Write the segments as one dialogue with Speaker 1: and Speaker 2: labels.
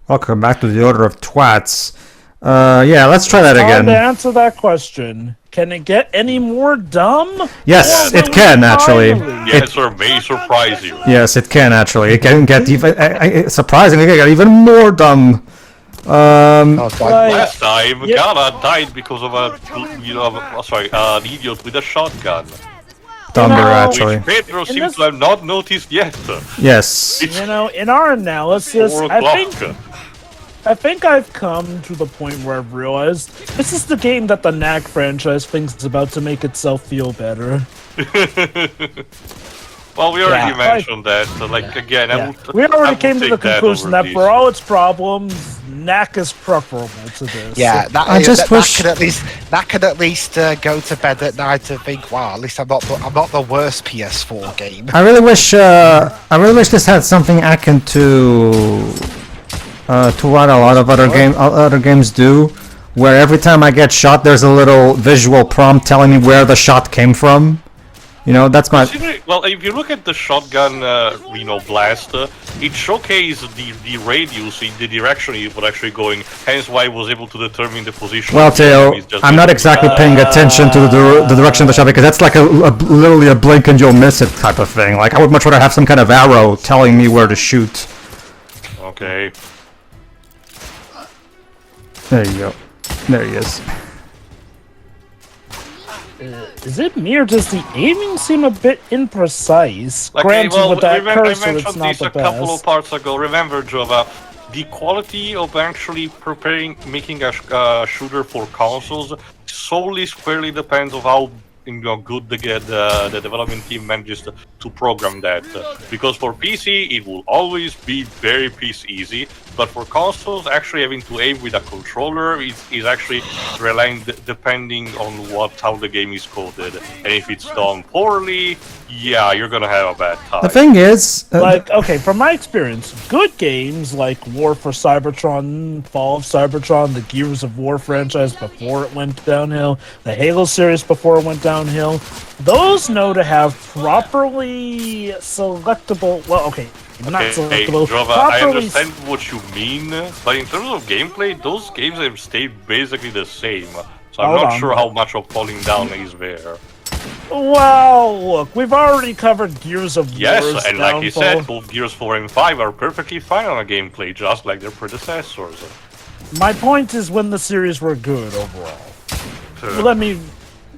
Speaker 1: Welcome back to the Order of Twats. Yeah, let's try that again.
Speaker 2: To answer that question, can it get any more dumb?
Speaker 1: Yes, it can actually.
Speaker 3: Yes, or may surprise you.
Speaker 1: Yes, it can actually. It can get even surprisingly, it can get even more dumb.
Speaker 3: Last time, Galahad died because of an idiot with a shotgun.
Speaker 1: Dumber, actually.
Speaker 3: Which Pedro seems to have not noticed yet.
Speaker 1: Yes.
Speaker 2: In our analysis, I think I've come to the point where I've realized this is the game that the Knack franchise thinks is about to make itself feel better.
Speaker 3: Well, we already mentioned that. Again,
Speaker 2: we already came to the conclusion that for all its problems, Knack is preferable to this.
Speaker 4: Yeah,
Speaker 1: I just wish
Speaker 4: that could at least go to bed at night and think, wow, at least I'm not the worst PS4 game.
Speaker 1: I really wish this had something akin to what a lot of other games do, where every time I get shot, there's a little visual prompt telling me where the shot came from. You know, that's my...
Speaker 3: Well, if you look at the shotgun, blast, it showcased the radius in the direction it was actually going, hence why I was able to determine the position.
Speaker 1: Well, Theo, I'm not exactly paying attention to the direction of the shot, because that's like literally a blink and you'll miss it type of thing. Like, I would much rather have some kind of arrow telling me where to shoot.
Speaker 3: Okay.
Speaker 1: There you go. There he is.
Speaker 2: Is it me or does the aiming seem a bit imprecise?
Speaker 3: Okay,
Speaker 2: Granted, with that cursor,
Speaker 3: I
Speaker 2: it's
Speaker 3: mentioned
Speaker 2: not
Speaker 3: this
Speaker 2: the
Speaker 3: a couple of
Speaker 2: best.
Speaker 3: parts ago. Remember, Jova, the quality of actually making a shooter for consoles solely squarely depends on how good the development team manages to program that. Because for PC, it will always be very piece easy, but for consoles, actually having to aim with a controller is actually relying depending on how the game is coded. And if it's done poorly, yeah, you're gonna have a bad time.
Speaker 1: The thing is...
Speaker 2: okay, from my experience, good games like War for Cybertron, Fall of Cybertron, the Gears of War franchise before it went downhill, the Halo series before it went downhill, those know to have properly selectable... Well, okay, not selectable.
Speaker 3: Jova, I understand what you mean, but in terms of gameplay, those games have stayed basically the same. So I'm not sure how much of falling down is there.
Speaker 2: Well, look, we've already covered Gears of War.
Speaker 3: Yes, and like you said, both Gears 4 and 5 are perfectly fine on a gameplay, just like their predecessors.
Speaker 2: My point is when the series were good overall.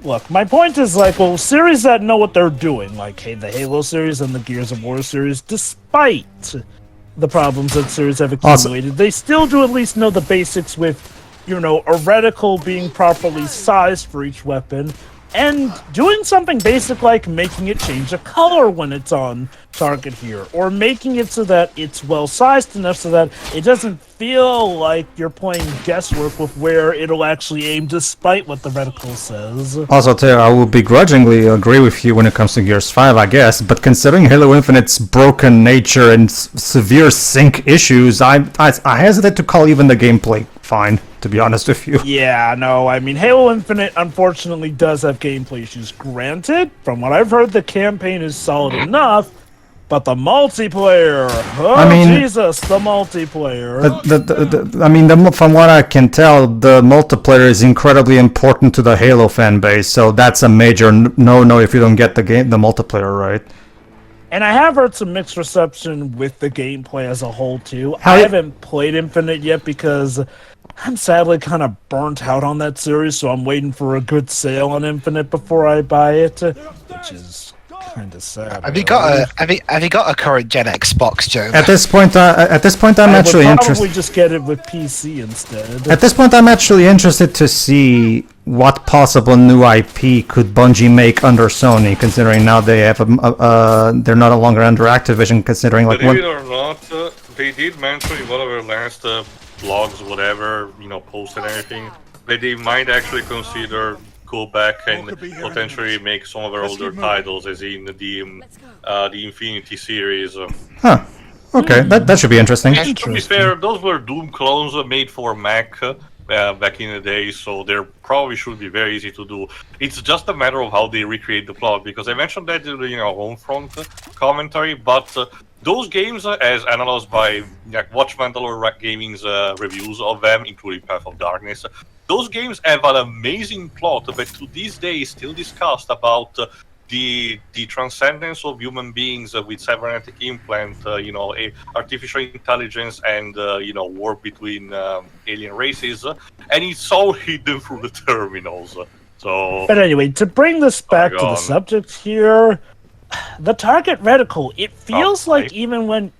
Speaker 2: Look, my point is series that know what they're doing, like the Halo series and the Gears of War series, despite the problems that series have accumulated, they still do at least know the basics with, a reticle being properly sized for each weapon, and doing something basic like making it change the color when it's on target here, or making it so that it's well sized enough so that it doesn't feel like you're playing guesswork with where it'll actually aim despite what the reticle says.
Speaker 1: Also, Theo, I will begrudgingly agree with you when it comes to Gears 5, I guess, but considering Halo Infinite's broken nature and severe sync issues, I hesitate to call even the gameplay fine, to be honest with you.
Speaker 2: Yeah, no, I mean, Halo Infinite unfortunately does have gameplay issues. Granted, from what I've heard, the campaign is solid enough, but the multiplayer, Jesus, the multiplayer.
Speaker 1: From what I can tell, the multiplayer is incredibly important to the Halo fan base, so that's a major no-no if you don't get the multiplayer right.
Speaker 2: And I have heard some mixed reception with the gameplay as a whole, too. I haven't played Infinite yet because I'm sadly kind of burnt out on that series, so I'm waiting for a good sale on Infinite before I buy it, which is kind of sad.
Speaker 4: Have you got a current gen Xbox, Joe?
Speaker 1: At this point, I'm actually interested.
Speaker 2: Probably just get it with PC instead.
Speaker 1: At this point, I'm actually interested to see what possible new IP could Bungie make under Sony, considering now they have they're no longer under Activision. Considering
Speaker 3: believe it or not, they did mention in one of their last blogs, whatever, posts and everything, that they might actually consider go back and potentially make some of their older titles, as in the Infinity series.
Speaker 1: Huh. Okay, that should be interesting.
Speaker 3: To be fair, those were Doom clones made for Mac back in the day, so they probably should be very easy to do. It's just a matter of how they recreate the plot, because I mentioned that in the Homefront commentary, but those games, as analyzed by Watchmantle or Gaming's reviews of them, including Path of Darkness, those games have an amazing plot, but to this day still discussed about the transcendence of human beings with cybernetic implant, artificial intelligence, and war between alien races, and it's all hidden through the terminals. So,
Speaker 2: but anyway, to bring this back to the subject here, the target reticle, it feels like even when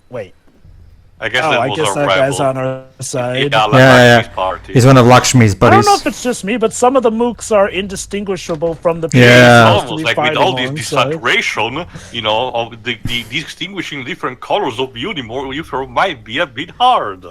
Speaker 3: I guess that
Speaker 2: guy's on our side.
Speaker 3: Yeah. Party.
Speaker 1: He's one of Lakshmi's buddies.
Speaker 2: I don't know if it's just me, but some of the mooks are indistinguishable from the
Speaker 1: Yeah.
Speaker 3: It's almost like with all this saturation, of the distinguishing different colors of uniform might be a bit hard.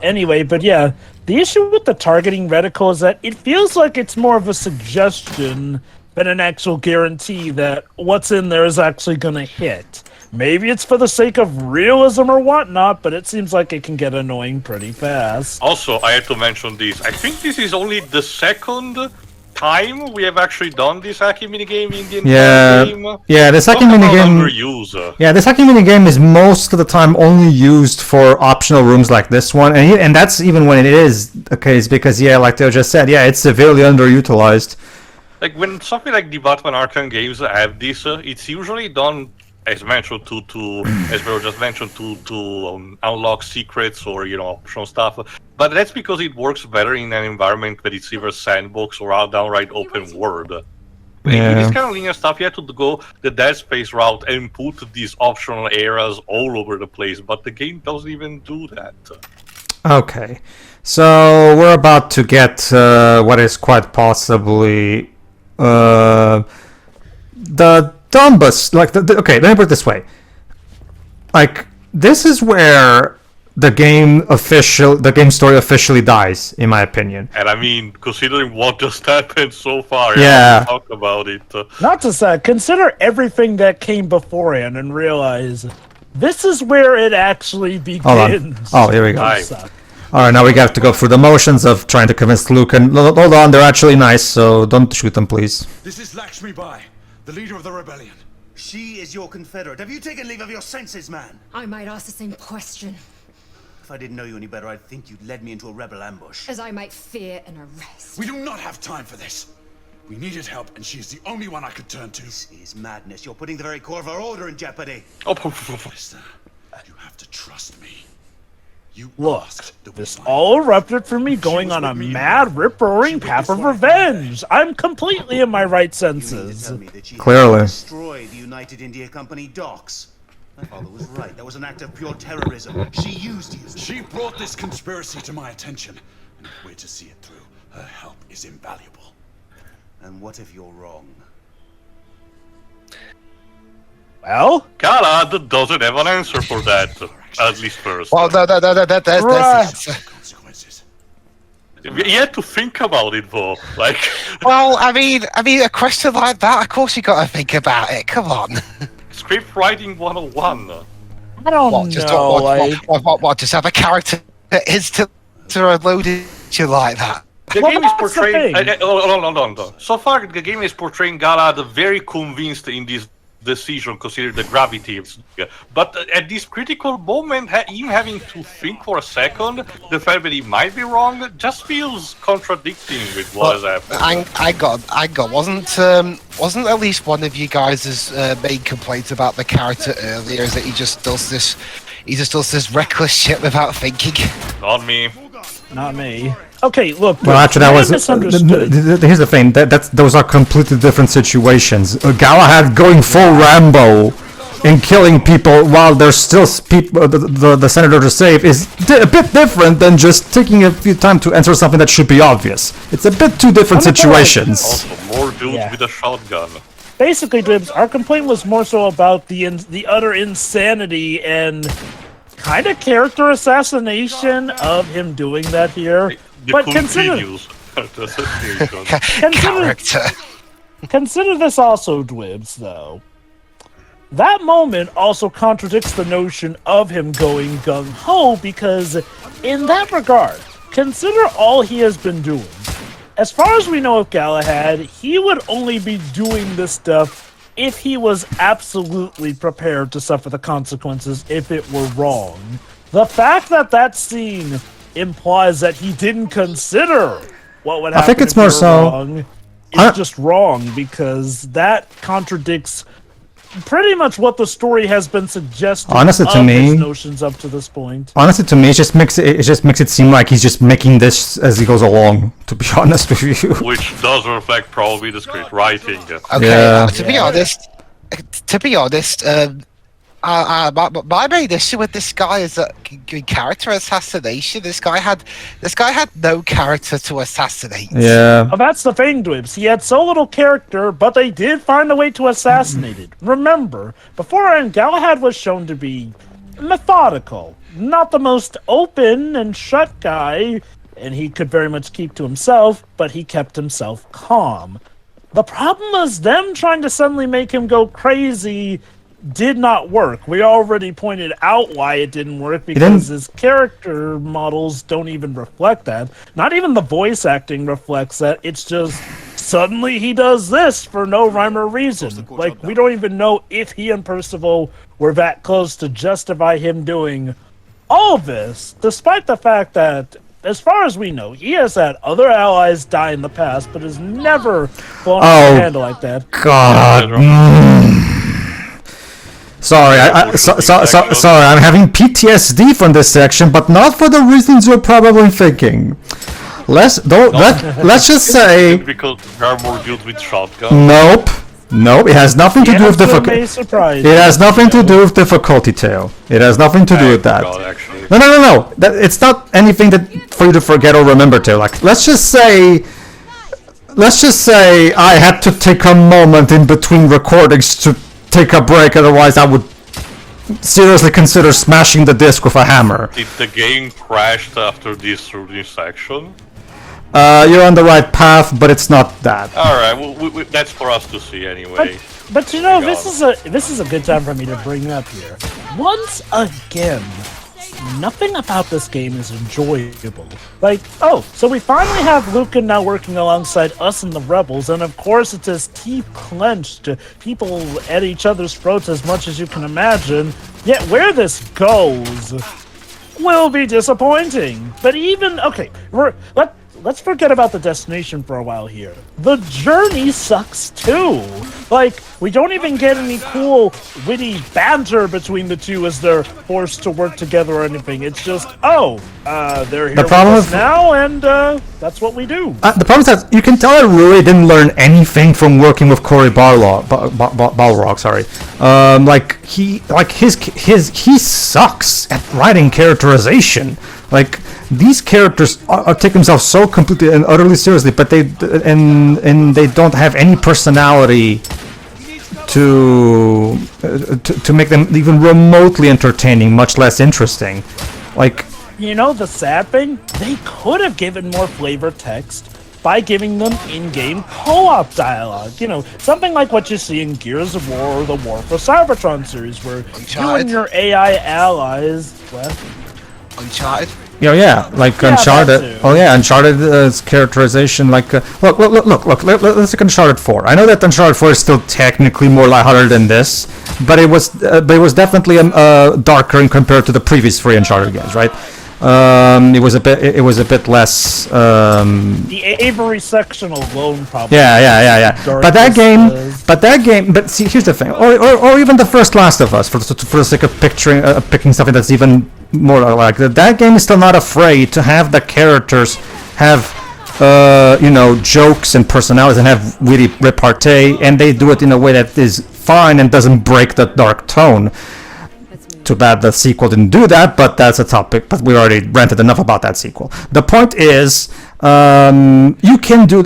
Speaker 2: Anyway, but yeah, the issue with the targeting reticle is that it feels like it's more of a suggestion than an actual guarantee that what's in there is actually going to hit. Maybe it's for the sake of realism or whatnot, but it seems like it can get annoying pretty fast.
Speaker 3: Also, I have to mention this. I think this is only the second time we have actually done this hacking minigame in the entire game.
Speaker 1: Yeah, the hacking minigame. Yeah, this hacking minigame is most of the time only used for optional rooms like this one, and that's even when it is the case, because like Theo just said, it's severely underutilized.
Speaker 3: Like when something like the Batman Arkham games have this, it's usually done, as mentioned, as Pedro just mentioned, to unlock secrets or optional stuff. But that's because it works better in an environment that it's either sandbox or a downright open world. With this kind of linear stuff, you have to go the Dead Space route and put these optional areas all over the place. But the game doesn't even do that.
Speaker 1: Okay, so we're about to get what is quite possibly the dumbest. Okay, let me put it this way. This is where the game story officially dies, in my opinion.
Speaker 3: And I mean, considering what just happened so far, talk about it.
Speaker 2: Not to say, consider everything that came beforehand and realize this is where it actually begins.
Speaker 1: Hold on. Oh, here we go. Alright, now we have to go through the motions of trying to convince Lucan. Hold on, they're actually nice, so don't shoot them, please.
Speaker 5: This is Lakshmi Bai, the leader of the rebellion.
Speaker 6: She is your confederate. Have you taken leave of your senses, man?
Speaker 7: I might ask the same question.
Speaker 6: If I didn't know you any better, I'd think you'd led me into a rebel ambush.
Speaker 7: As I might fear an arrest.
Speaker 5: We do not have time for this. We needed help, and she is the only one I could turn to.
Speaker 6: This is madness. You're putting the very core of our order in jeopardy.
Speaker 5: Mister, you have to trust me.
Speaker 2: Look, this all erupted from me going on a mad, rip-roaring path of revenge. I'm completely in my right senses.
Speaker 6: You mean to tell me that she
Speaker 1: Clearly.
Speaker 6: destroyed the United India Company docks? My father was right. That was an act of pure terrorism. She used you.
Speaker 5: She brought this conspiracy to my attention, and if we're to see it through, her help is invaluable.
Speaker 6: And what if you're wrong?
Speaker 2: Well,
Speaker 3: Galahad doesn't have an answer for that, at least first.
Speaker 4: Well, that's
Speaker 5: Consequences.
Speaker 3: You had to think about it, though.
Speaker 4: Well, I mean, a question like that, of course you got to think about it. Come on.
Speaker 3: Script writing 101.
Speaker 2: I don't know.
Speaker 4: What? Just have a character that is to load you like that.
Speaker 3: The game is portraying. Hold on. So far, the game is portraying Galahad very convinced in this decision, consider the gravity. But at this critical moment, him having to think for a second, the fact that he might be wrong, just feels contradicting with what has happened.
Speaker 4: I got. Wasn't at least one of you guys' main complaints about the character earlier is that he just does this reckless shit without thinking?
Speaker 3: Not me.
Speaker 2: Not me. Okay, look.
Speaker 1: Well, actually, that was. Here's the thing. Those are completely different situations. Galahad going full Rambo and killing people while there's still the senator to save is a bit different than just taking a few time to answer something that should be obvious. It's a bit two different situations.
Speaker 3: Also, more dudes with a shotgun.
Speaker 2: Basically, Dibs, our complaint was more so about the utter insanity and kind of character assassination of him doing that here. But consider this also, Dwibs, though. That moment also contradicts the notion of him going gung-ho, because in that regard, consider all he has been doing. As far as we know of Galahad, he would only be doing this stuff if he was absolutely prepared to suffer the consequences if it were wrong. The fact that that scene implies that he didn't consider what would happen
Speaker 1: I think it's
Speaker 2: if
Speaker 1: more
Speaker 2: you were
Speaker 1: so-
Speaker 2: wrong is just wrong, because that contradicts pretty much what the story has been suggesting
Speaker 1: Honestly, to
Speaker 2: of
Speaker 1: me-
Speaker 2: his notions up to this point.
Speaker 1: Honestly, to me, it just makes it seem like he's just making this as he goes along. To be honest with you.
Speaker 3: Which does reflect probably the script writing.
Speaker 4: Okay,
Speaker 1: Yeah.
Speaker 4: to be honest, my main issue with this guy is that character assassination. This guy had no character to assassinate.
Speaker 1: Yeah.
Speaker 2: Oh, that's the thing, Dwibs. He had so little character, but they did find a way to assassinate it. Remember, beforehand, Galahad was shown to be methodical, not the most open and shut guy, and he could very much keep to himself, but he kept himself calm. The problem was them trying to suddenly make him go crazy did not work. We already pointed out why it didn't work, because his character models don't even reflect that. Not even the voice acting reflects that. It's just suddenly he does this for no rhyme or reason. Like, we don't even know if he and Percival were that close to justify him doing all this, despite the fact that, as far as we know, he has had other allies die in the past, but has never blown up a handle like that.
Speaker 1: God. Sorry, sorry, I'm having PTSD from this section, but not for the reasons you're probably thinking. Let's just say
Speaker 3: Because there are more dudes with shotguns.
Speaker 1: nope. It has nothing to do with difficulty. It has nothing to do with difficulty, Tail. It has nothing to do with that.
Speaker 3: God, actually.
Speaker 1: No. It's not anything that for you to forget or remember, Tail. Like, let's just say I had to take a moment in between recordings to take a break, otherwise I would seriously consider smashing the disc with a hammer.
Speaker 3: Did the game crash after this section?
Speaker 1: You're on the right path, but it's not that.
Speaker 3: Alright, well, that's for us to see anyway.
Speaker 2: But you know, this is a good time for me to bring up here. Once again, nothing about this game is enjoyable. Like, so we finally have Lucan now working alongside us and the rebels, and of course it's his teeth clenched, people at each other's throats as much as you can imagine. Yet where this goes will be disappointing. But even, let's forget about the destination for a while here. The journey sucks too. Like, we don't even get any cool, witty banter between the two as they're forced to work together or anything. It's just, they're here with us now, and that's what we do.
Speaker 1: The problem is that you can tell I really didn't learn anything from working with Cory Balrog. Sorry, he sucks at writing characterization. Like, these characters take themselves so completely and utterly seriously, but they don't have any personality to make them even remotely entertaining, much less interesting. Like,
Speaker 2: you know, the sad thing, they could have given more flavor text by giving them in-game co-op dialogue. You know, something like what you see in Gears of War or the War for Cybertron series, where you and your AI allies... What?
Speaker 4: Uncharted?
Speaker 1: Yeah, like Uncharted. Oh yeah, Uncharted's characterization, like look. Let's take Uncharted 4. I know that Uncharted 4 is still technically more lighthearted than this, but it was definitely darker in compared to the previous 3 Uncharted games, right? It was a bit less.
Speaker 2: The Avery section alone, probably.
Speaker 1: Yeah. But see, here's the thing. Or even the first Last of Us, for the sake of picking something that's even more like that game is still not afraid to have the characters have jokes and personalities and have witty repartee, and they do it in a way that is fine and doesn't break the dark tone. Too bad the sequel didn't do that, but that's a topic. But we already ranted enough about that sequel. The point is, you can do,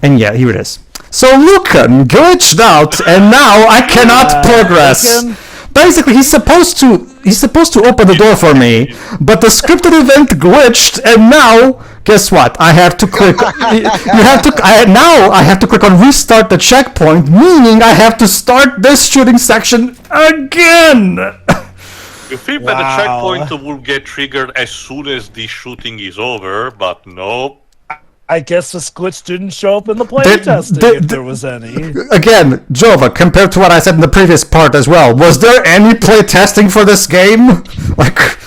Speaker 1: and yeah, here it is. So Lucan glitched out, and now I cannot progress.
Speaker 2: Lucan.
Speaker 1: Basically, he's supposed to open the door for me, but the scripted event glitched, and now guess what? I have to click. I have to click on restart the checkpoint, meaning I have to start this shooting section again.
Speaker 3: You think that the checkpoint will get triggered as soon as the shooting is over, but no.
Speaker 2: I guess this glitch didn't show up in the
Speaker 1: Did-
Speaker 2: playtesting
Speaker 1: did-
Speaker 2: if there was any.
Speaker 1: Again, Jova, compared to what I said in the previous part as well, was there any playtesting for this game? Like,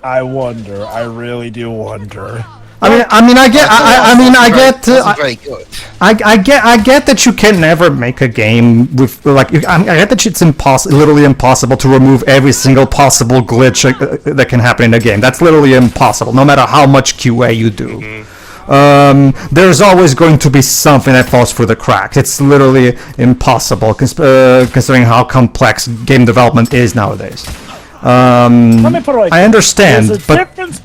Speaker 2: I wonder. I really do wonder.
Speaker 1: I get
Speaker 4: Very good.
Speaker 1: I get that you can never make a game with like I get that it's literally impossible to remove every single possible glitch that can happen in a game. That's literally impossible, no matter how much QA you do. There's always going to be something that falls through the cracks. It's literally impossible, considering how complex game development is nowadays.
Speaker 2: Let me put it like
Speaker 1: I understand,
Speaker 2: there's a
Speaker 1: but
Speaker 2: difference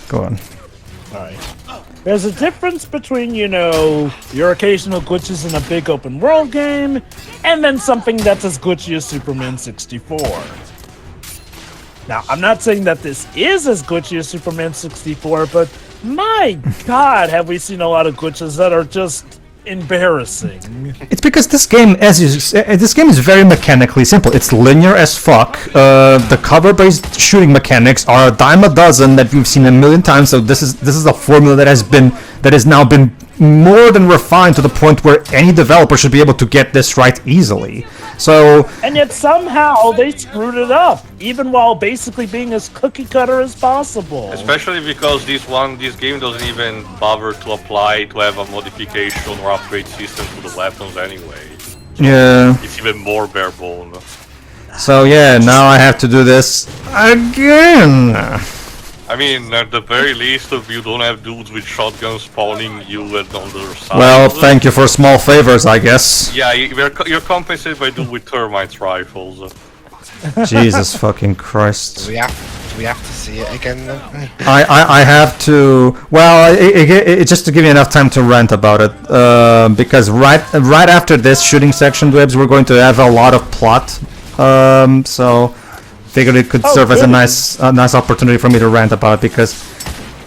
Speaker 1: go on.
Speaker 2: There's a difference between, your occasional glitches in a big open world game, and then something that's as glitchy as Superman 64. Now, I'm not saying that this is as glitchy as Superman 64, but my god, have we seen a lot of glitches that are just embarrassing.
Speaker 1: It's because this game, this game is very mechanically simple. It's linear as fuck. The cover-based shooting mechanics are a dime a dozen that we've seen a million times. So this is a formula that has now been more than refined to the point where any developer should be able to get this right easily. So,
Speaker 2: and yet somehow they screwed it up, even while basically being as cookie cutter as possible.
Speaker 3: Especially because this game doesn't even bother to apply to have a modification or upgrade system to the weapons anyway. So
Speaker 1: yeah.
Speaker 3: It's even more bare bone.
Speaker 1: So yeah, now I have to do this again.
Speaker 3: I mean, at the very least, if you don't have dudes with shotguns spawning you at on the other side.
Speaker 1: Well, thank you for small favors, I guess.
Speaker 3: Yeah, you're compensated by dudes with termites rifles.
Speaker 1: Jesus fucking Christ.
Speaker 4: Do we have to see it again then?
Speaker 1: I have to. Well, just to give you enough time to rant about it, because right after this shooting section, Dwebs, we're going to have a lot of plot. So figured it could serve as a nice opportunity for me to rant about it, because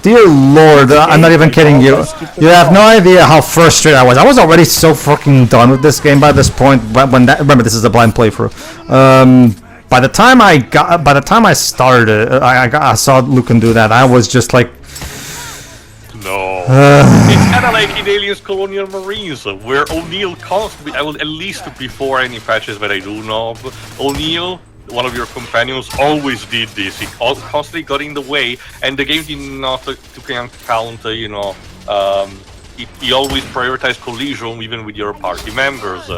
Speaker 1: dear lord, I'm not even kidding you. You have no idea how frustrated I was. I was already so fucking done with this game by this point. Remember, this is a blind playthrough. By the time I started, I saw Lucan do that. I was just like,
Speaker 3: no. It's kind of like in Aliens Colonial Marines, where O'Neill constantly, at least before any patches that I do know of, O'Neill, one of your companions, always did this. He constantly got in the way, and the game did not take account, he always prioritized collision even with your party members,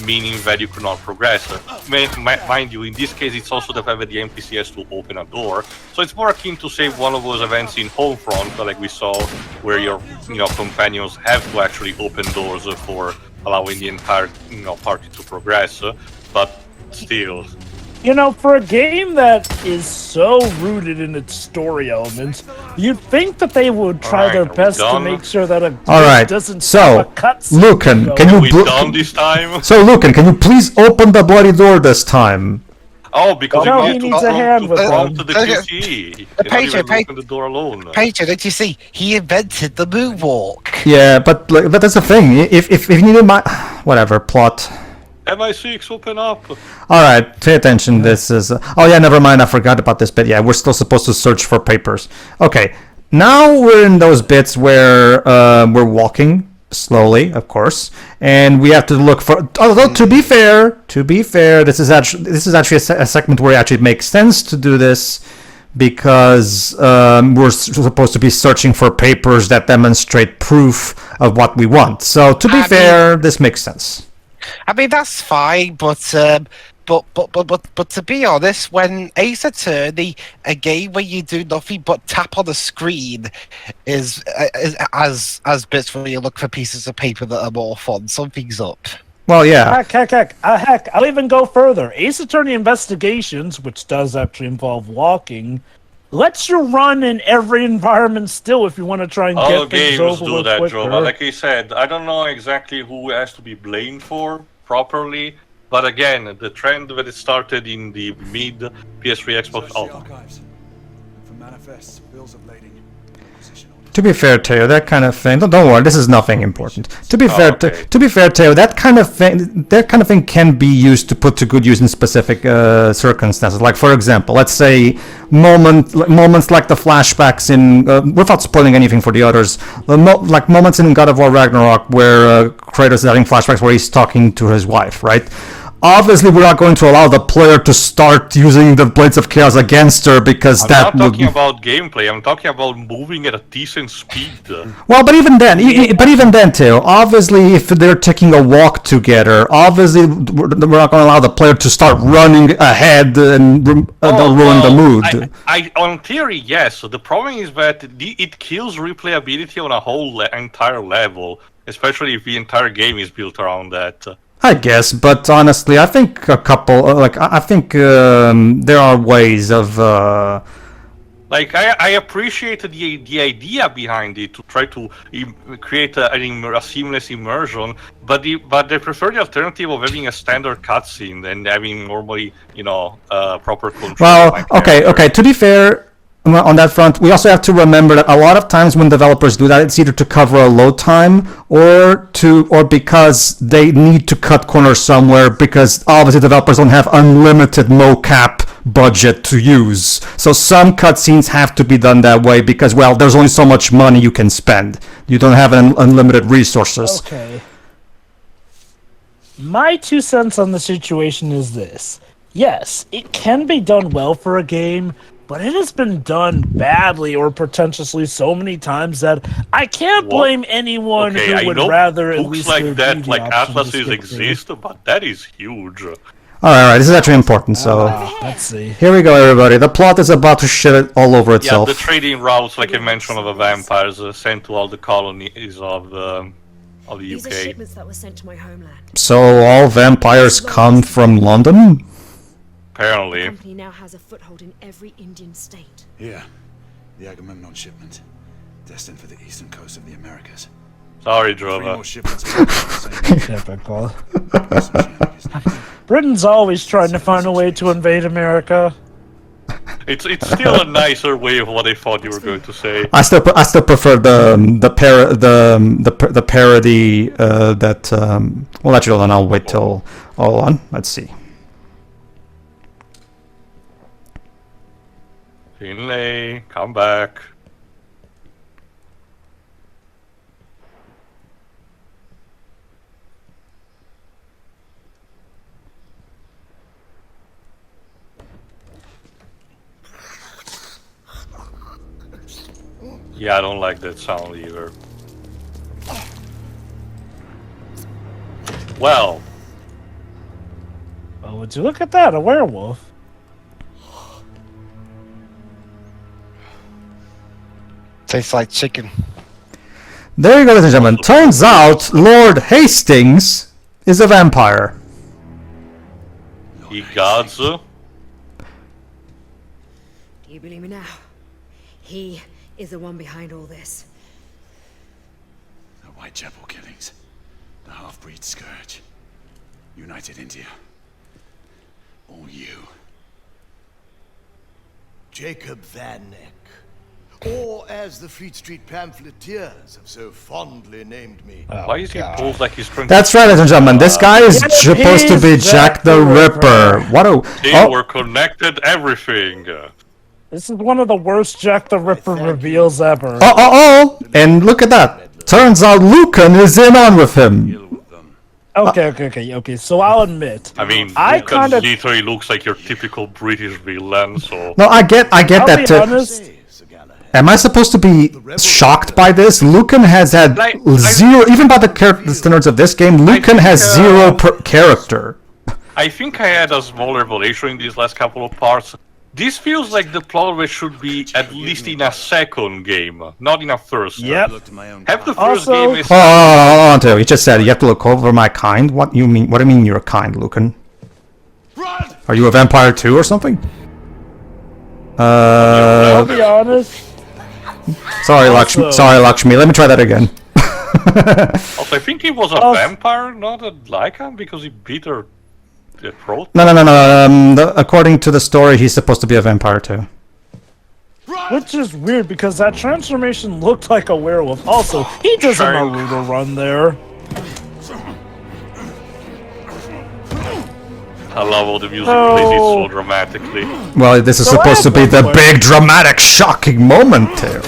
Speaker 3: meaning that you could not progress. Mind you, in this case, it's also the fact that the NPC has to open a door, so it's more akin to, say, one of those events in Homefront, like we saw, where your companions have to actually open doors for allowing the entire party to progress. But still.
Speaker 2: For a game that is so rooted in its story elements, you'd think that they would try their best to make sure that doesn't have a cutscene.
Speaker 1: Lucan, can you
Speaker 3: done this time?
Speaker 1: So Lucan, can you please open the bloody door this time?
Speaker 3: Oh, because
Speaker 2: he needs a hand with
Speaker 3: to the QC.
Speaker 4: Pedro,
Speaker 3: open the door alone.
Speaker 4: Pedro, don't you see? He invented the moonwalk.
Speaker 1: Yeah, but that's the thing. If you needed my whatever plot.
Speaker 3: MI6, open up!
Speaker 1: Alright, pay attention, this is... oh yeah, never mind, I forgot about this bit. Yeah, we're still supposed to search for papers. Okay, now we're in those bits where we're walking, slowly, of course, and we have to look for... although, to be fair, this is actually a segment where it actually makes sense to do this, because we're supposed to be searching for papers that demonstrate proof of what we want. So, to be fair, this makes sense.
Speaker 4: I mean, that's fine, but to be honest, when Ace Attorney, a game where you do nothing but tap on the screen, is as bits where you look for pieces of paper that are more fun, something's up.
Speaker 1: Well, yeah.
Speaker 2: Heck, I'll even go further. Ace Attorney Investigations, which does actually involve walking, lets you run in every environment still if you want to try and get things over
Speaker 3: do that,
Speaker 2: quicker.
Speaker 3: Joe. Like I said, I don't know exactly who has to be blamed for properly, but again, the trend that it started in the mid PS3 Xbox...
Speaker 5: Search the archives for Manifests, bills of lading, position orders.
Speaker 1: To be fair, Teo, that kind of thing. Don't worry, this is nothing important. To be fair,
Speaker 3: okay.
Speaker 1: to be fair, Teo, that kind of thing can be used to put to good use in specific circumstances. Like, for example, let's say moments like the flashbacks in, without spoiling anything for the others, like moments in God of War Ragnarok where Kratos is having flashbacks where he's talking to his wife, right? Obviously, we're not going to allow the player to start using the Blades of Chaos against her because
Speaker 3: I'm
Speaker 1: that
Speaker 3: not
Speaker 1: would.
Speaker 3: talking about gameplay. I'm talking about moving at a decent speed.
Speaker 1: Well, but even then, Teo, obviously, if they're taking a walk together, obviously we're not going to allow the player to start running ahead and ruin the mood.
Speaker 3: I on theory, yes. So the problem is that it kills replayability on a whole entire level, especially if the entire game is built around that.
Speaker 1: I guess, but honestly, I think a couple, I think there are ways of.
Speaker 3: Like I appreciate the idea behind it to try to create a seamless immersion, but they prefer the alternative of having a standard cutscene than having normally, proper control.
Speaker 1: Well, okay. To be fair, on that front, we also have to remember that a lot of times when developers do that, it's either to cover a load time or because they need to cut corners somewhere, because obviously developers don't have unlimited mocap budget to use. So some cutscenes have to be done that way because, well, there's only so much money you can spend. You don't have unlimited resources.
Speaker 2: Okay. My 2 cents on the situation is this. Yes, it can be done well for a game, but it has been done badly or pretentiously so many times that I can't blame anyone who would rather at least
Speaker 3: like that, like Atlases exist, but that is huge.
Speaker 1: Alright, this is actually important, so...
Speaker 2: let's see.
Speaker 1: Here we go, everybody. The plot is about to shit it all over itself.
Speaker 3: Yeah, the trading routes, like I mentioned, of the vampires sent to all the colonies of the
Speaker 7: These are
Speaker 3: UK.
Speaker 7: shipments that were sent to my homeland.
Speaker 1: So all vampires come from London?
Speaker 7: The
Speaker 3: Apparently.
Speaker 7: company now has a foothold in every Indian state.
Speaker 5: Here, the Agamemnon shipment, destined for the eastern coast of the Americas.
Speaker 3: Sorry,
Speaker 5: 3
Speaker 3: Drova.
Speaker 5: more shipments coming from the same
Speaker 2: Typical.
Speaker 5: Some shenanigans next.
Speaker 2: Britain's always trying to find a way to invade America.
Speaker 3: It's still a nicer way of what I thought you were going to say.
Speaker 1: I still prefer the parody that well, actually, hold on, I'll wait till hold on. Let's see.
Speaker 3: Finlay, come back. Yeah, I don't like that sound either. Well,
Speaker 2: Oh, would you look at that? A werewolf.
Speaker 4: Tastes like chicken.
Speaker 1: There you go, ladies and gentlemen. Turns out Lord Hastings is a vampire.
Speaker 3: he gods.
Speaker 7: Do you believe me now? He is the one behind all this.
Speaker 5: The Whitechapel killings, the half-breed scourge, United India, all you.
Speaker 8: Jacob Van Neck, or as the Fleet Street pamphleteers have so fondly named me.
Speaker 3: Why is he posed like he's trying
Speaker 1: That's right, ladies and gentlemen. This guy is
Speaker 2: Yep,
Speaker 1: supposed to be
Speaker 2: he's
Speaker 1: Jack the Ripper. What a...
Speaker 3: to... We're connected everything.
Speaker 2: This is one of the worst Jack the Ripper reveals ever.
Speaker 1: And look at that. Turns out Lucan is in on with him.
Speaker 5: Deal with them.
Speaker 2: Okay. So I'll admit.
Speaker 3: I mean,
Speaker 2: I
Speaker 3: Lucan
Speaker 2: kinda-
Speaker 3: literally looks like your typical British villain, so...
Speaker 1: No, I get
Speaker 2: I'll
Speaker 1: that
Speaker 2: be
Speaker 1: too.
Speaker 2: honest.
Speaker 8: Say, Sir Galahad.
Speaker 1: Am I supposed to be shocked by this? Lucan has had
Speaker 3: Like,
Speaker 1: zero, even by the character standards of this game, Lucan has
Speaker 3: think,
Speaker 1: zero character.
Speaker 3: I think I had a small revelation in these last couple of parts. This feels like the plot which should be at least in a second game, not in a first.
Speaker 2: Yep.
Speaker 8: Look to my own
Speaker 3: Have the
Speaker 8: kind.
Speaker 3: first
Speaker 2: Also-
Speaker 3: game is...
Speaker 1: Oh, Teo, you just said you have to look over my kind. What do you mean? What do you mean you're kind, Lucan?
Speaker 8: Run!
Speaker 1: Are you a vampire too or something?
Speaker 2: I'll be honest.
Speaker 1: Sorry,
Speaker 2: Also-
Speaker 1: Lakshmi. Sorry, Lakshmi. Let me try that again.
Speaker 3: Also, I think he was a
Speaker 2: Also-
Speaker 3: vampire, not a lycan, because he beat her throat.
Speaker 1: No. According to the story, he's supposed to be a vampire too.
Speaker 2: Which is weird because that transformation looked like a werewolf. Also, he does a Naruto run there.
Speaker 3: I love how the music plays it so dramatically.
Speaker 1: Well, this is supposed to be the big, dramatic, shocking moment here.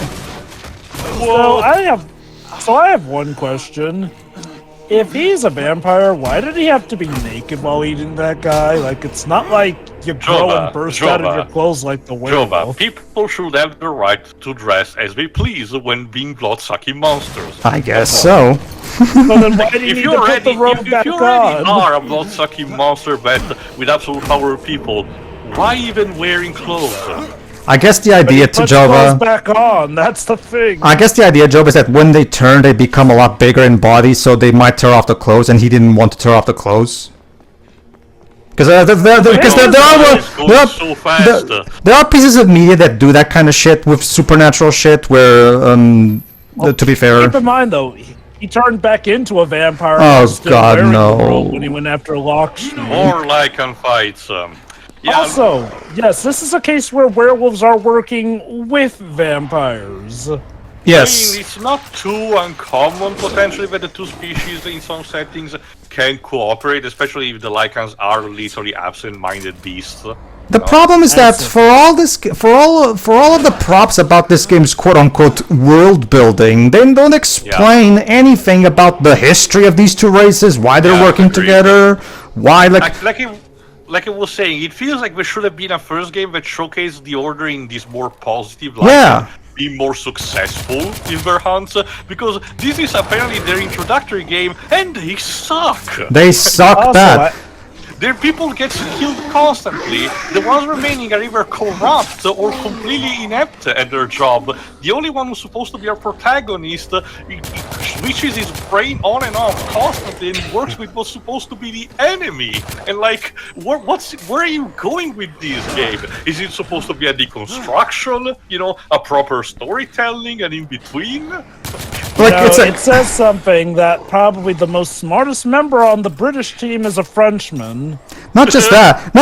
Speaker 2: So I have one question. If he's a vampire, why did he have to be naked while eating that guy? Like, it's not like you grow and burst out of your clothes like the werewolf.
Speaker 3: People should have the right to dress as they please when being blood-sucking monsters.
Speaker 1: I guess so.
Speaker 2: But then why do you need to put the robe back
Speaker 3: if you already
Speaker 2: on?
Speaker 3: are a blood-sucking monster but with absolute power of people, why even wearing clothes?
Speaker 1: I guess the idea to
Speaker 2: Put
Speaker 1: Jova.
Speaker 2: clothes back on. That's the thing.
Speaker 1: I guess the idea, Job, is that when they turn, they become a lot bigger in body, so they might tear off the clothes, and he didn't want to tear off the clothes. Because there are pieces of media that do that kind of shit with supernatural shit, where, to be fair...
Speaker 2: Keep in mind, though, he turned back into a vampire.
Speaker 1: Oh,
Speaker 2: still
Speaker 1: God,
Speaker 2: wearing
Speaker 1: no.
Speaker 2: the robe when he went after Lakshmi.
Speaker 3: More lycan fights. Yeah.
Speaker 2: Also, yes, this is a case where werewolves are working with vampires.
Speaker 1: Yes.
Speaker 3: I mean, it's not too uncommon, potentially, that the two species in some settings can cooperate, especially if the lycans are literally absent-minded beasts.
Speaker 1: The problem is that for all of the props about this game's quote-unquote world building, they don't explain anything about the history of these two races, why they're working together, why
Speaker 3: like I was saying, it feels like there should have been a first game that showcased the Order in this more positive light, be more successful in their hunts, because this is apparently their introductory game, and they suck!
Speaker 1: They suck bad.
Speaker 3: Their people get killed constantly. The ones remaining are either corrupt or completely inept at their job. The only one who's supposed to be our protagonist switches his brain on and off constantly and works with what's supposed to be the enemy. And like, where are you going with this game? Is it supposed to be a deconstruction? You know, a proper storytelling and in between?
Speaker 2: It says something that probably the most smartest member on the British team is a Frenchman.
Speaker 1: Not just that.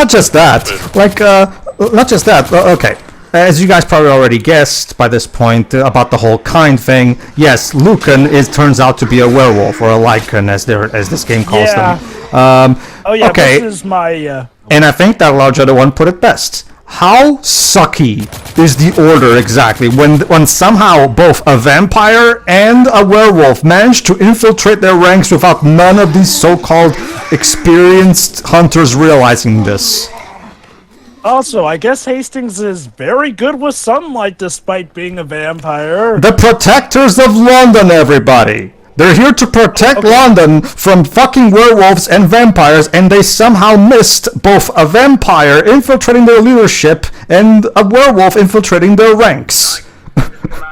Speaker 1: Okay. As you guys probably already guessed by this point about the whole kind thing, yes, Lucan turns out to be a werewolf, or a lycan, as this game calls them. Okay.
Speaker 2: This is my...
Speaker 1: And I think that Larger the one put it best. How sucky is the Order exactly when somehow both a vampire and a werewolf manage to infiltrate their ranks without none of these so-called experienced hunters realizing this?
Speaker 2: Also, I guess Hastings is very good with sunlight despite being a vampire.
Speaker 1: The protectors of London, everybody! They're here to protect London from fucking werewolves and vampires, and they somehow missed both a vampire infiltrating their leadership and a werewolf infiltrating their ranks.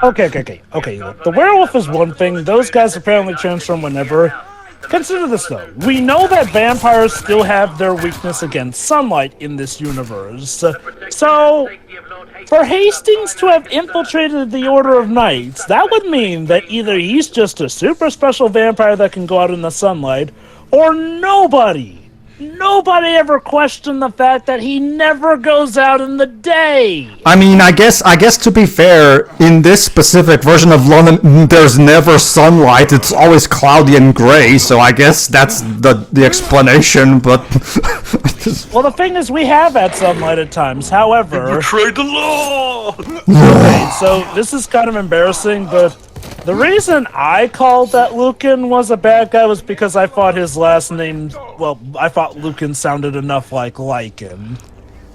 Speaker 2: Okay. Look, the werewolf is one thing. Those guys apparently transform whenever. Consider this, though. We know that vampires still have their weakness against sunlight in this universe. So, for Hastings to have infiltrated the Order of Knights, that would mean that either he's just a super special vampire that can go out in the sunlight, or nobody ever questioned the fact that he never goes out in the day.
Speaker 1: I mean, I guess to be fair, in this specific version of London, there's never sunlight. It's always cloudy and gray, so I guess that's the explanation, but...
Speaker 2: Well, the thing is, we have had sunlight at times, however...
Speaker 3: You betrayed the law!
Speaker 2: Okay, so this is kind of embarrassing, but... The reason I called that Lucan was a bad guy was because I thought his last name... Well, I thought Lucan sounded enough like Lycan.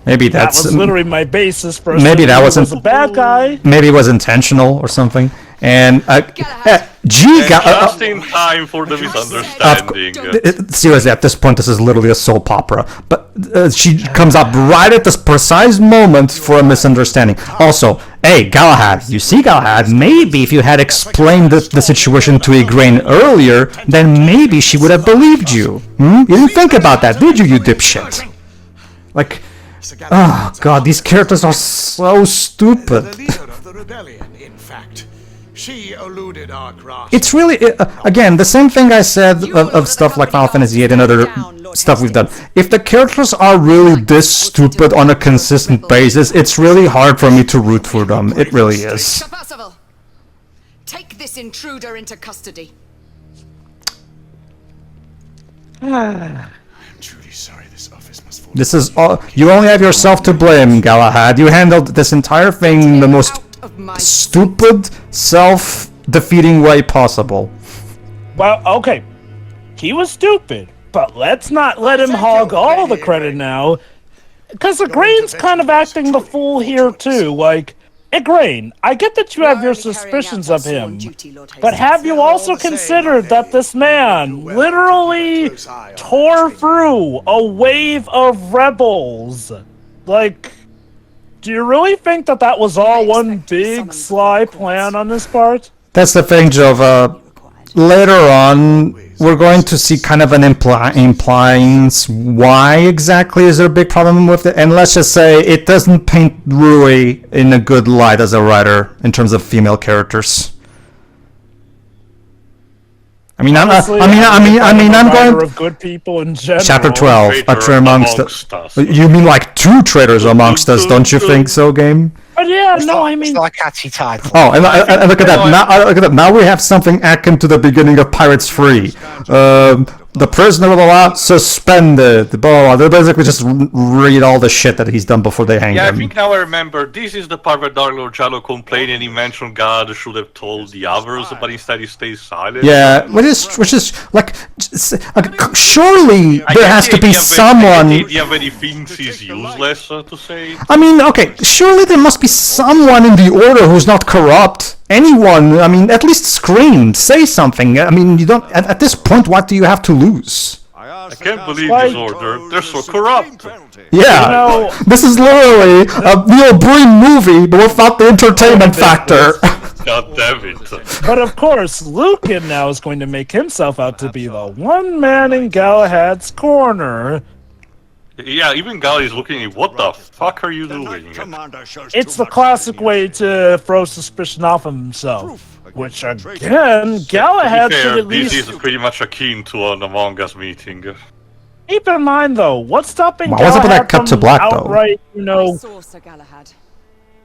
Speaker 1: Maybe
Speaker 2: that was literally my basis for...
Speaker 1: Maybe that
Speaker 2: was a bad guy.
Speaker 1: Maybe it was intentional or something. And
Speaker 3: just in time for the misunderstanding.
Speaker 1: Seriously, at this point, this is literally a soap opera. But she comes up right at this precise moment for a misunderstanding. Also, hey, Galahad, you see, Galahad, maybe if you had explained the situation to Igraine earlier, then maybe she would have believed you. You didn't think about that, did you dipshit? Like, oh god, these characters are so stupid.
Speaker 8: The leader of the rebellion, in fact. She eluded our grasp.
Speaker 1: It's really, again, the same thing I said of stuff like Final Fantasy VIII and other stuff we've done. If the characters are really this stupid on a consistent basis, it's really hard for me to root for them. It really is.
Speaker 9: Take this intruder into custody.
Speaker 5: I'm truly sorry this office must fall.
Speaker 1: This is all. You only have yourself to blame, Galahad. You handled this entire thing in the most stupid, self-defeating way possible.
Speaker 2: Well, okay. He was stupid, but let's not let him hog all the credit now. Because Igrain's kind of acting the fool here, too. Like, Igrain, I get that you have your suspicions of him, but have you also considered that this man literally tore through a wave of rebels? Like, do you really think that that was all one big sly plan on his part?
Speaker 1: That's the thing, Jova. Later on, we're going to see kind of an implying why exactly is there a big problem with it, and let's just say it doesn't paint Rui in a good light as a writer in terms of female characters. I mean,
Speaker 2: Honestly,
Speaker 1: I'm going.
Speaker 2: Of good people in general.
Speaker 1: Chapter 12, a traitor amongst us. You mean like two traitors amongst us? Don't you think so, game?
Speaker 2: But yeah, no, I mean.
Speaker 4: It's not a catchy title.
Speaker 1: Oh, and look at that! Now, look at that! Now we have something akin to the beginning of Pirates 3. The prisoner, blah, suspended. Blah, they basically just read all the shit that he's done before they hang him.
Speaker 3: I think now I remember. This is the part where Dark Lord Jalo complained and he mentioned God should have told the others, but instead he stays silent.
Speaker 1: Yeah, which is like, surely there has to be someone.
Speaker 3: The idea when he thinks he's useless, to say.
Speaker 1: I mean, okay, surely there must be someone in the Order who's not corrupt. Anyone, I mean, at least scream, say something. I mean, you don't. At this point, what do you have to lose?
Speaker 3: I can't believe this Order. They're so corrupt.
Speaker 1: Yeah, this is literally a Neil Breen movie, but without the entertainment factor.
Speaker 3: God damn it.
Speaker 2: But of course, Lucan now is going to make himself out to be the one man in Galahad's corner.
Speaker 3: Yeah, even Gal is looking at what the fuck are you doing?
Speaker 2: It's the classic way to throw suspicion off of himself. Which again, Galahad should at least.
Speaker 3: This is pretty much akin to an Among Us meeting.
Speaker 2: Keep in mind though, what's stopping
Speaker 1: Why was it that cut to black though?
Speaker 2: Outright, you know.
Speaker 9: Galahad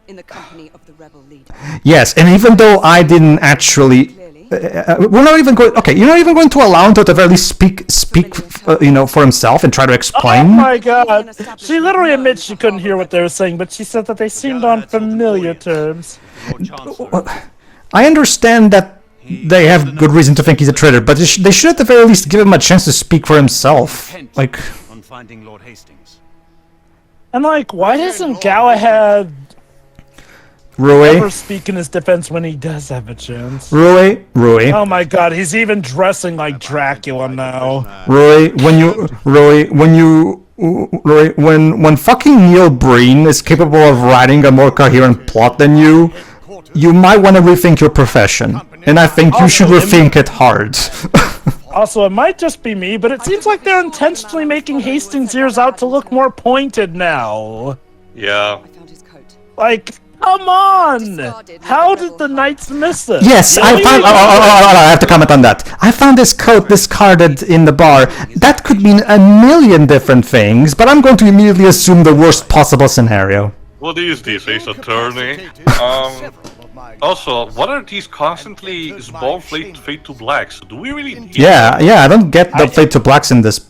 Speaker 9: in the company of the rebel leader.
Speaker 1: Yes, and even though I didn't actually. We're not even going. Okay, you're not even going to allow him to at the very least speak, you know, for himself and try to explain.
Speaker 2: Oh my God! She literally admits she couldn't hear what they were saying, but she said that they seemed on familiar terms.
Speaker 1: I understand that they have good reason to think he's a traitor, but they should at the very least give him a chance to speak for himself. Like,
Speaker 6: on finding Lord Hastings.
Speaker 2: And like, why doesn't Galahad
Speaker 1: Rui?
Speaker 2: ever speak in his defense when he does have a chance?
Speaker 1: Rui.
Speaker 2: Oh my God, he's even dressing like Dracula now.
Speaker 1: When fucking Neil Breen is capable of writing a more coherent plot than you might want to rethink your profession, and I think you should rethink it hard.
Speaker 2: Also, it might just be me, but it seems like they're intentionally making Hastings' ears out to look more pointed now.
Speaker 3: Yeah.
Speaker 2: Like, come on! How did the Knights miss this?
Speaker 1: Yes, I found. I have to comment on that. I found this coat discarded in the bar. That could mean a million different things, but I'm going to immediately assume the worst possible scenario.
Speaker 3: What is this, Ace Attorney? Also, what are these constantly small fade to blacks? Do we really need
Speaker 1: Yeah, I don't get the fade to blacks in this.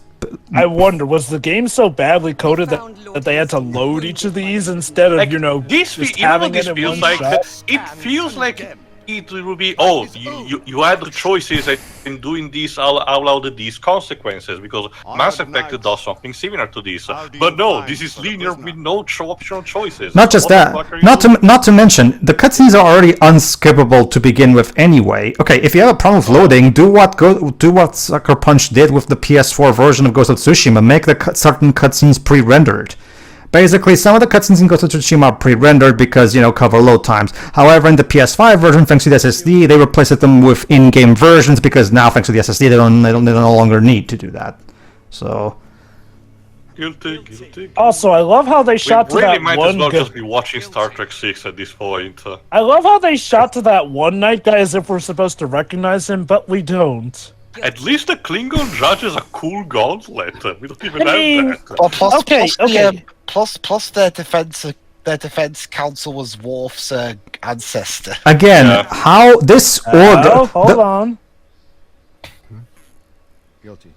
Speaker 2: I wonder, was the game so badly coded that they had to load each of these instead of,
Speaker 3: like,
Speaker 2: you know,
Speaker 3: this
Speaker 2: just
Speaker 3: you know
Speaker 2: having
Speaker 3: this
Speaker 2: it in
Speaker 3: feels
Speaker 2: one
Speaker 3: like?
Speaker 2: shot?
Speaker 3: It feels like it will be, oh, you had the choices in doing this, I'll allow these consequences, because Mass Effect does something similar to this. But no, this is linear with no optional choices.
Speaker 1: Not just that, not to mention, the cutscenes are already unskippable to begin with anyway. Okay, if you have a problem with loading, do what Sucker Punch did with the PS4 version of Ghost of Tsushima, make the certain cutscenes pre-rendered. Basically, some of the cutscenes in Ghost of Tsushima are pre-rendered because, you know, cover load times. However, in the PS5 version, thanks to the SSD, they replaced them with in-game versions because now, thanks to the SSD, they no longer need to do that. So.
Speaker 3: Guilty.
Speaker 2: Also, I love how they shot to
Speaker 3: really
Speaker 2: that
Speaker 3: might
Speaker 2: one
Speaker 3: as well
Speaker 2: guy.
Speaker 3: just be watching Star Trek 6 at this point.
Speaker 2: I love how they shot to that one night guy as if we're supposed to recognize him, but we don't.
Speaker 3: At least the Klingon judge is a cool gauntlet. We don't even
Speaker 2: mean-
Speaker 3: have that.
Speaker 4: Well, plus,
Speaker 2: Okay, okay.
Speaker 4: plus their defense council was Worf's ancestor.
Speaker 1: Again,
Speaker 3: Yeah.
Speaker 1: how this order...
Speaker 2: Oh, hold
Speaker 1: the-
Speaker 2: on.
Speaker 10: Guilty.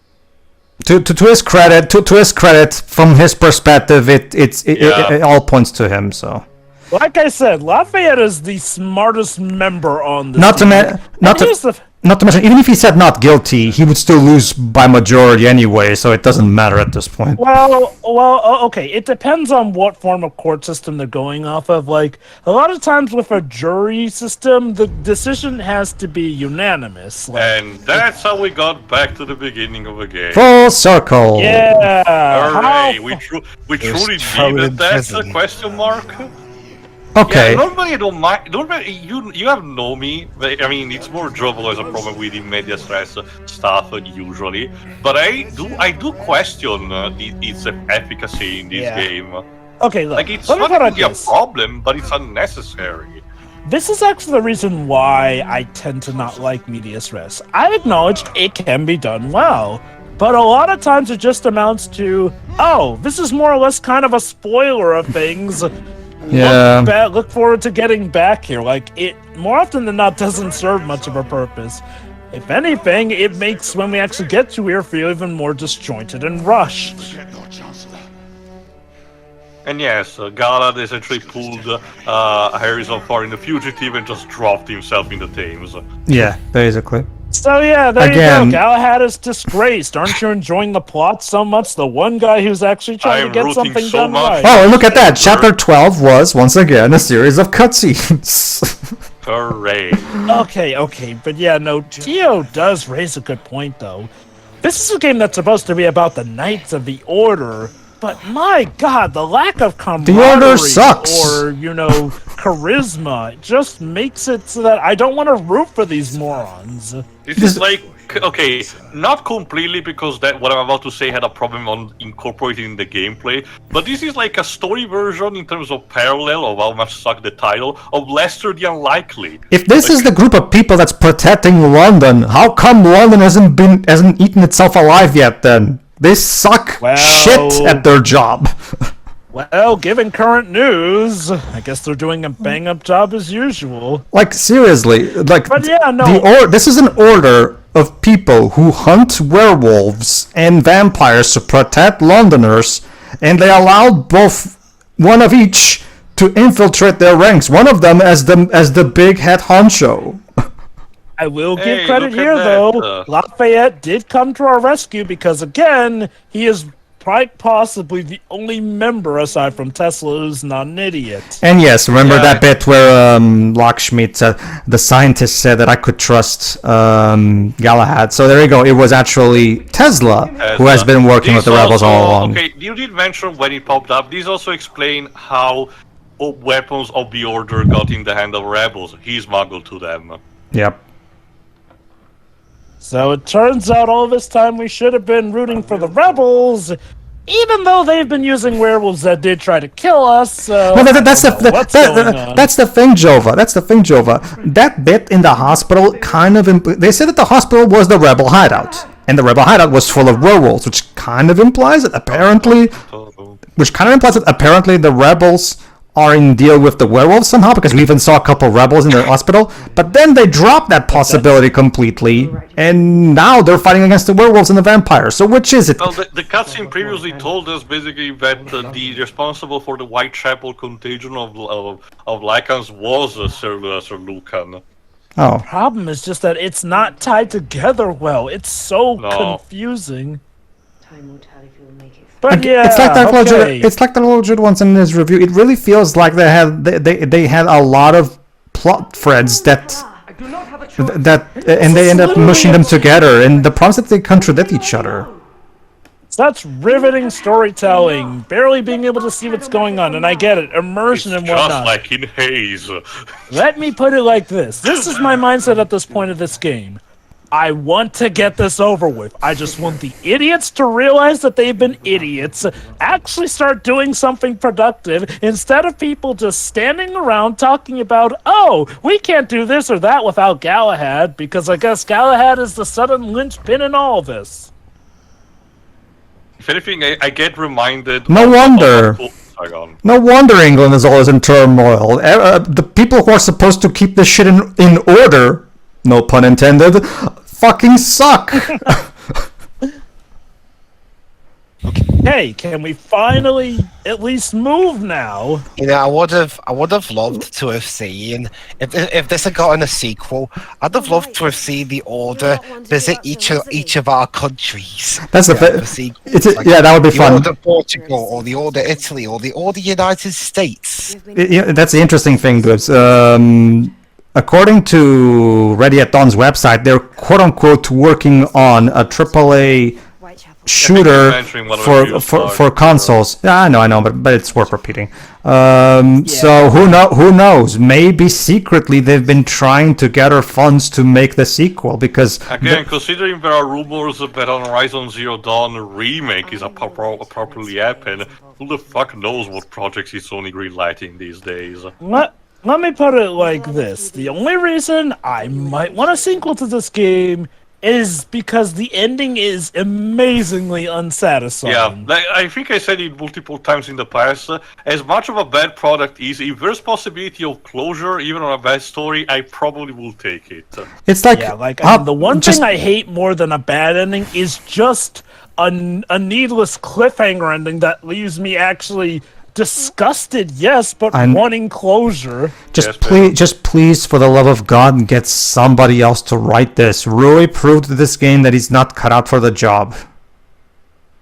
Speaker 1: To his credit, from his perspective, it all points to him. So,
Speaker 2: Like I said, Lafayette is the smartest member on the
Speaker 1: not to
Speaker 2: team.
Speaker 1: not to mention, even if he said not guilty, he would still lose by majority anyway. So it doesn't matter at this point.
Speaker 2: Okay. It depends on what form of court system they're going off of. Like, a lot of times with a jury system, the decision has to be unanimous. Like,
Speaker 3: And that's how we got back to the beginning of the game.
Speaker 1: Full circle.
Speaker 2: yeah.
Speaker 3: Hooray!
Speaker 2: how-
Speaker 3: We truly
Speaker 4: thrown
Speaker 3: needed
Speaker 4: in
Speaker 3: that
Speaker 4: prison.
Speaker 3: question mark.
Speaker 1: Okay.
Speaker 3: Yeah, normally I don't mind. Normally you have know me. I mean, it's more Jovo as a problem with the media stress stuff usually. But I do question its efficacy in this
Speaker 2: Yeah.
Speaker 3: game.
Speaker 2: Okay, look.
Speaker 3: Like it's
Speaker 2: let me
Speaker 3: not
Speaker 2: put it
Speaker 3: really a
Speaker 2: this.
Speaker 3: problem, but it's unnecessary.
Speaker 2: This is actually the reason why I tend to not like media stress. I acknowledge it can be done well, but a lot of times it just amounts to, oh, this is more or less kind of a spoiler of things.
Speaker 1: Yeah.
Speaker 2: Look forward to getting back here. Like, it more often than not doesn't serve much of a purpose. If anything, it makes when we actually get to here feel even more disjointed and rushed.
Speaker 5: Forget Lord Chancellor.
Speaker 3: And yes, Galahad essentially pulled Harrison Ford in the fugitive and just dropped himself in the Thames.
Speaker 1: Yeah, basically.
Speaker 2: So yeah, there
Speaker 1: Again-
Speaker 2: you go. Galahad is disgraced. Aren't you enjoying the plot so much? The one guy who's actually trying
Speaker 3: I'm
Speaker 2: to get
Speaker 3: rooting
Speaker 2: something
Speaker 3: so
Speaker 2: done
Speaker 3: much.
Speaker 2: right.
Speaker 1: Oh, look at that! Chapter 12 was once again a series of cutscenes.
Speaker 3: Hooray!
Speaker 2: Okay, but yeah, no, Tio does raise a good point though. This is a game that's supposed to be about the Knights of the Order, but my god, the lack of camaraderie
Speaker 1: sucks.
Speaker 2: or, charisma just makes it so that I don't want to root for these morons.
Speaker 3: This is like, okay, not completely because that what I'm about to say had a problem on incorporating the gameplay, but this is like a story version in terms of parallel of how much sucked the title of Lester the Unlikely.
Speaker 1: If this is the group of people that's protecting London, how come London hasn't eaten itself alive yet? Then they suck
Speaker 2: Well-
Speaker 1: shit at their job.
Speaker 2: Well, given current news, I guess they're doing a bang-up job as usual.
Speaker 1: Like seriously, like
Speaker 2: But yeah, no.
Speaker 1: this is an order of people who hunt werewolves and vampires to protect Londoners, and they allowed both one of each to infiltrate their ranks. One of them as the big head honcho.
Speaker 2: I will
Speaker 3: Hey,
Speaker 2: give credit
Speaker 3: look at
Speaker 2: here,
Speaker 3: that,
Speaker 2: though. Lafayette did come to our rescue because, again, he is quite possibly the only member aside from Tesla who's not an idiot.
Speaker 1: And yes, remember
Speaker 3: Yeah.
Speaker 1: that bit where Lakshmi, the scientist, said that I could trust Galahad. So there you go. It was actually Tesla who has been working with the rebels all along.
Speaker 3: Okay, you did mention when it popped up. These also explain how weapons of the Order got in the hand of rebels. He smuggled to them.
Speaker 1: Yep.
Speaker 2: So it turns out all this time we should have been rooting for the rebels, even though they've been using werewolves that did try to kill us. So
Speaker 1: Well, that's
Speaker 2: I don't know what's going on.
Speaker 1: that's the thing, Jova. That's the thing, Jova. That bit in the hospital kind of they said that the hospital was the rebel hideout, and the rebel hideout was full of werewolves, which kind of implies that apparently the rebels are in deal with the werewolves somehow, because we even saw a couple rebels in the hospital. But then they dropped that possibility completely, and now they're fighting against the werewolves and the vampires. So which is it?
Speaker 3: Well, the cutscene previously told us basically that the responsible for the Whitechapel contagion of lycans was Sir Lucan.
Speaker 1: Oh,
Speaker 2: Problem is just that it's not tied together well. It's so
Speaker 3: No.
Speaker 2: confusing. But yeah,
Speaker 1: it's like that little
Speaker 2: okay.
Speaker 1: it's like the little Jude once in his review. It really feels like they had a lot of plot threads that and they end up mushing them together, and the problems that they contradict each other.
Speaker 2: That's riveting storytelling, barely being able to see what's going on, and I get it, immersion and
Speaker 3: Just
Speaker 2: whatnot.
Speaker 3: like in Haze.
Speaker 2: Let me put it like this. This is my mindset at this point of this game. I want to get this over with. I just want the idiots to realize that they've been idiots, actually start doing something productive, instead of people just standing around talking about, oh, we can't do this or that without Galahad, because I guess Galahad is the sudden linchpin in all this.
Speaker 3: If anything, I get reminded...
Speaker 1: No wonder. No wonder England is always in turmoil. The people who are supposed to keep this shit in order, no pun intended, fucking suck.
Speaker 2: Hey, can we finally at least move now?
Speaker 4: You know, I would have loved to have seen if this had gotten a sequel. I'd have loved to have seen the Order visit each of our countries.
Speaker 1: That's yeah, that would be fun.
Speaker 4: The Order Portugal, or the Order Italy, or the Order United States.
Speaker 1: That's the interesting thing, dudes. According to Ready at Dawn's website, they're quote unquote working on a AAA shooter for consoles. Yeah, I know, but it's worth repeating. So who knows? Maybe secretly they've been trying to gather funds to make the sequel, because
Speaker 3: again, considering there are rumors that on Horizon Zero Dawn remake is properly happen, who the fuck knows what projects is Sony greenlighting these days?
Speaker 2: Let me put it like this: the only reason I might want a sequel to this game is because the ending is amazingly unsatisfying.
Speaker 3: Yeah, like, I think I said it multiple times in the past. As much of a bad product is, if there's possibility of closure, even on a bad story, I probably will take it.
Speaker 1: It's like,
Speaker 2: the one thing I hate more than a bad ending is just a needless cliffhanger ending that leaves me actually disgusted, yes, but wanting closure.
Speaker 1: Just please, for the love of God, get somebody else to write this. Rui proved with this game that he's not cut out for the job.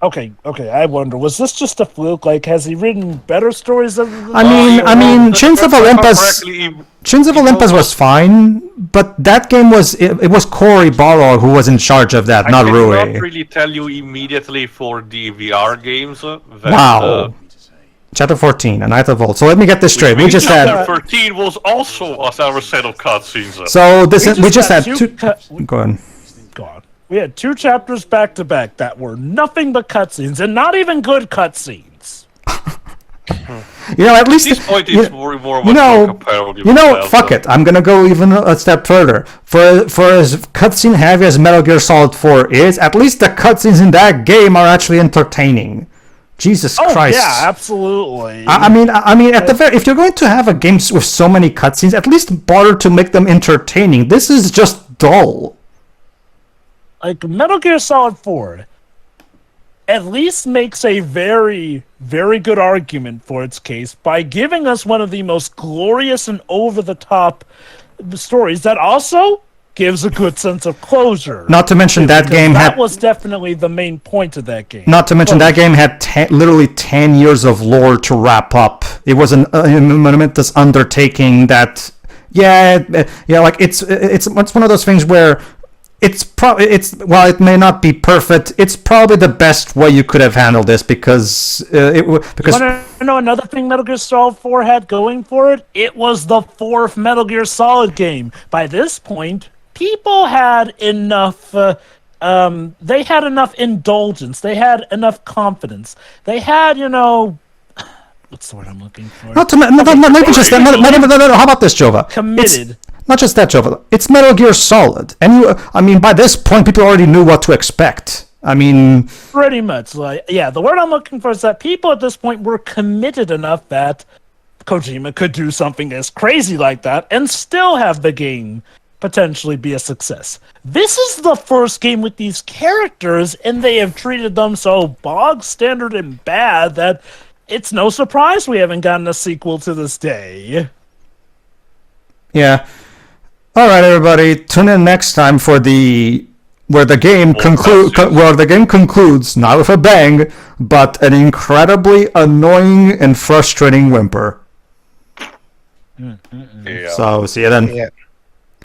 Speaker 2: Okay, I wonder, was this just a fluke? Like, has he written better stories than...
Speaker 1: I mean, Chains of Olympus was fine, but that game was... It was Cory Barlow who was in charge of that, not Rui.
Speaker 3: I cannot really tell you immediately for the VR games.
Speaker 1: Wow. Chapter 14, A Night of Old. So let me get this straight. We just had...
Speaker 3: Chapter 13 was also our set of cutscenes.
Speaker 1: So we just had two... Go on.
Speaker 2: We had 2 chapters back to back that were nothing but cutscenes, and not even good cutscenes.
Speaker 1: At least...
Speaker 3: At this point, it's more
Speaker 1: comparable. Fuck it. I'm gonna go even a step further. For as cutscene heavy as Metal Gear Solid 4 is, at least the cutscenes in that game are actually entertaining. Jesus Christ!
Speaker 2: Yeah, absolutely.
Speaker 1: I mean, at the very, if you're going to have a game with so many cutscenes, at least bother to make them entertaining. This is just dull.
Speaker 2: Like Metal Gear Solid 4, at least makes a very, very good argument for its case by giving us one of the most glorious and over-the-top stories that also gives a good sense of closure.
Speaker 1: Not to mention that
Speaker 2: was definitely the main point of that game.
Speaker 1: Not to mention that game had literally 10 years of lore to wrap up. It was a momentous undertaking that, like it's one of those things where while it may not be perfect, it's probably the best way you could have handled this because
Speaker 2: You want to know another thing Metal Gear Solid 4 had going for it? It was the 4th Metal Gear Solid game. By this point, people had enough. They had enough indulgence. They had enough confidence. They had, what's the word I'm looking for?
Speaker 1: How about this, Jova?
Speaker 2: Committed.
Speaker 1: Not just that, Jova. It's Metal Gear Solid, and by this point, people already knew what to expect. I mean,
Speaker 2: pretty much. The word I'm looking for is that people at this point were committed enough that Kojima could do something as crazy like that and still have the game potentially be a success. This is the first game with these characters, and they have treated them so bog standard and bad that it's no surprise we haven't gotten a sequel to this day.
Speaker 1: Yeah. All right, everybody. Tune in next time for where the game concludes, not with a bang, but an incredibly annoying and frustrating whimper. So see you then.
Speaker 4: Yeah.